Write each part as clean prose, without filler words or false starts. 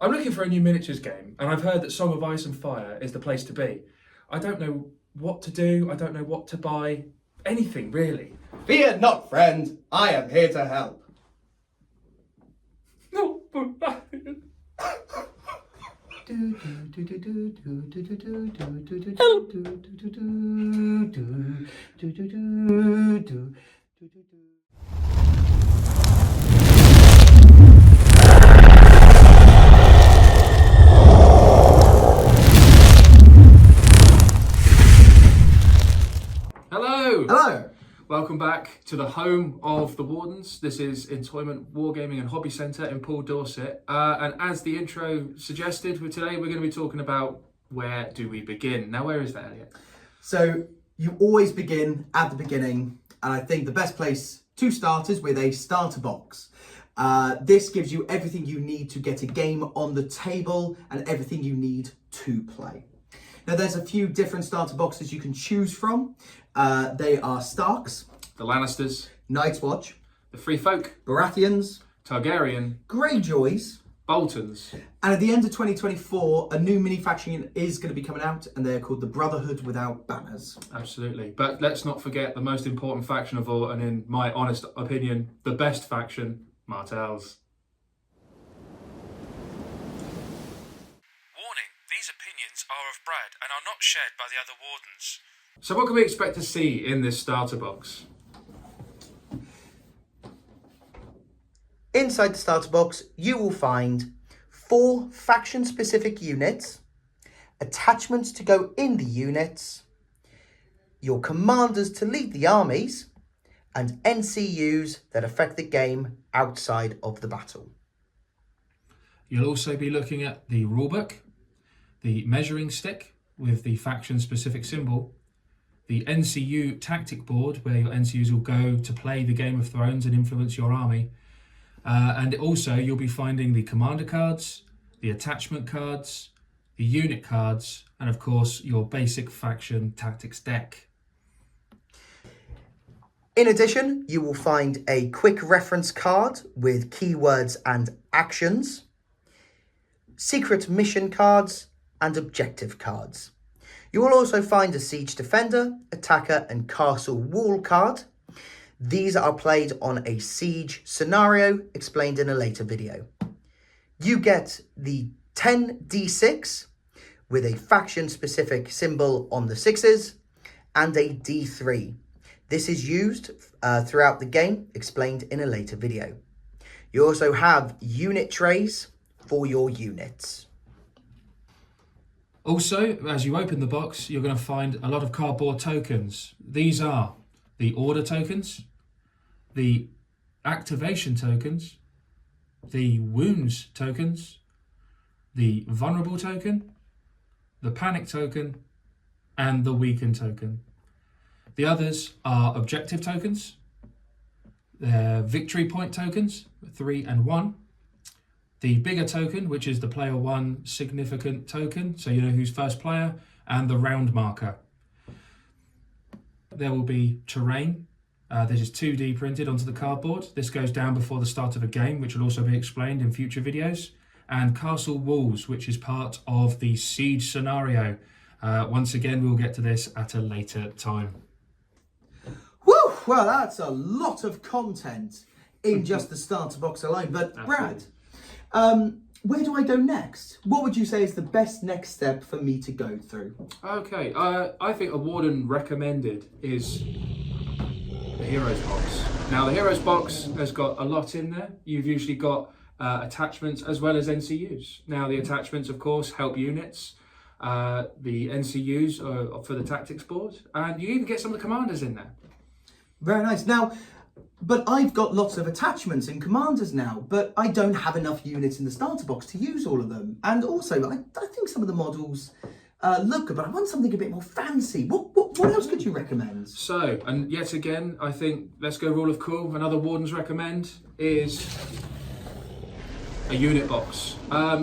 I'm looking for a new miniatures game, and I've heard that Song of Ice and Fire is the place to be. I don't know what to do, I don't know what to buy, anything really. Fear not, friend. I am here to help. No, but Hello! Hello. Welcome back to the home of the Wardens. This is Employment, Wargaming and Hobby Centre in Poole, Dorset. And as the intro suggested, today we're going to be talking about where do we begin. Now, where is that, Elliot? So you always begin at the beginning, and I think the best place to start is with a starter box. This gives you everything you need to get a game on the table and everything you need to play. Now, there's a few different starter boxes you can choose from. They are Starks, The Lannisters, Night's Watch, the Free Folk, Baratheons, Targaryen, Greyjoys, Boltons. and at the end of 2024, a new mini faction is going to be coming out, and they're called the Brotherhood Without Banners. Absolutely. But let's not forget the most important faction of all, and in my honest opinion, the best faction, Martells. Warning, these opinions are of Brad and are not shared by the other Wardens. So what can we expect to see in this starter box? Inside the starter box, you will find 4 faction-specific units, attachments to go in the units, your commanders to lead the armies, and NCUs that affect the game outside of the battle. You'll also be looking at the rulebook, the measuring stick with the faction-specific symbol, the NCU tactic board where your NCUs will go to play the Game of Thrones and influence your army. And also you'll be finding the commander cards, the attachment cards, the unit cards, and of course your basic faction tactics deck. In addition, you will find a quick reference card with keywords and actions, secret mission cards, and objective cards. You will also find a Siege Defender, Attacker, and Castle Wall card. These are played on a siege scenario explained in a later video. You get the 10d6 with a faction-specific symbol on the 6s and a d3. This is used throughout the game, explained in a later video. You also have unit trays for your units. Also, as you open the box, you're going to find a lot of cardboard tokens. These are the order tokens, the activation tokens, the wounds tokens, the vulnerable token, the panic token, and the weaken token. The others are objective tokens, victory point tokens, 3 and 1, the bigger token, which is the player 1 significant token, so you know who's first player, and the round marker. There will be terrain. This is 2D printed onto the cardboard. This goes down before the start of a game, which will also be explained in future videos. And castle walls, which is part of the siege scenario. Once again, we'll get to this at a later time. Woo! Well, that's a lot of content in just the starter box alone. But Brad, where do I go next? What would you say is the best next step for me to go through? Okay, I think a Warden recommended is the Heroes box. Now, the Heroes box has got a lot in there. You've usually got attachments as well as NCUs. Now, the attachments, of course, help units. The NCUs are for the tactics board. And you even get some of the commanders in there. Very nice. Now, but I've got lots of attachments and commanders now, but I don't have enough units in the starter box to use all of them. And also, I think some of the models look good, but I want something a bit more fancy. What else could you recommend? So, and yet again, I think, let's go rule of cool. Another Wardens recommend is a unit box.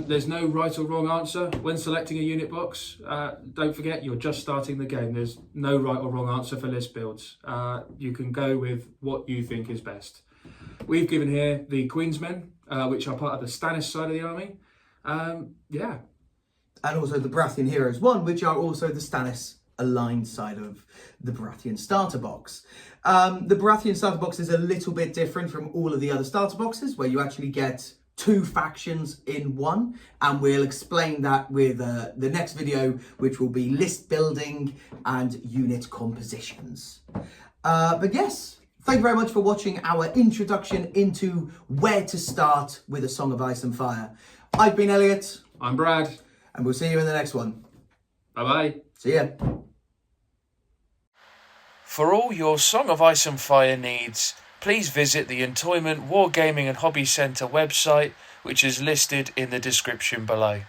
There's no right or wrong answer when selecting a unit box. Don't forget, you're just starting the game. There's no right or wrong answer for list builds. You can go with what you think is best. We've given here the Queensmen, which are part of the Stannis side of the army. Yeah. And also the Baratheon Heroes 1, which are also the Stannis aligned side of the Baratheon starter box. The Baratheon starter box is a little bit different from all of the other starter boxes, where you actually get 2 factions in one, and we'll explain that with the next video, which will be list building and unit compositions. But yes, thank you very much for watching our introduction into where to start with A Song of Ice and Fire. I've been Elliot. I'm Brad. And we'll see you in the next one. Bye-bye. See ya. For all your Song of Ice and Fire needs, please visit the Entoyment Wargaming and Hobby Centre website, which is listed in the description below.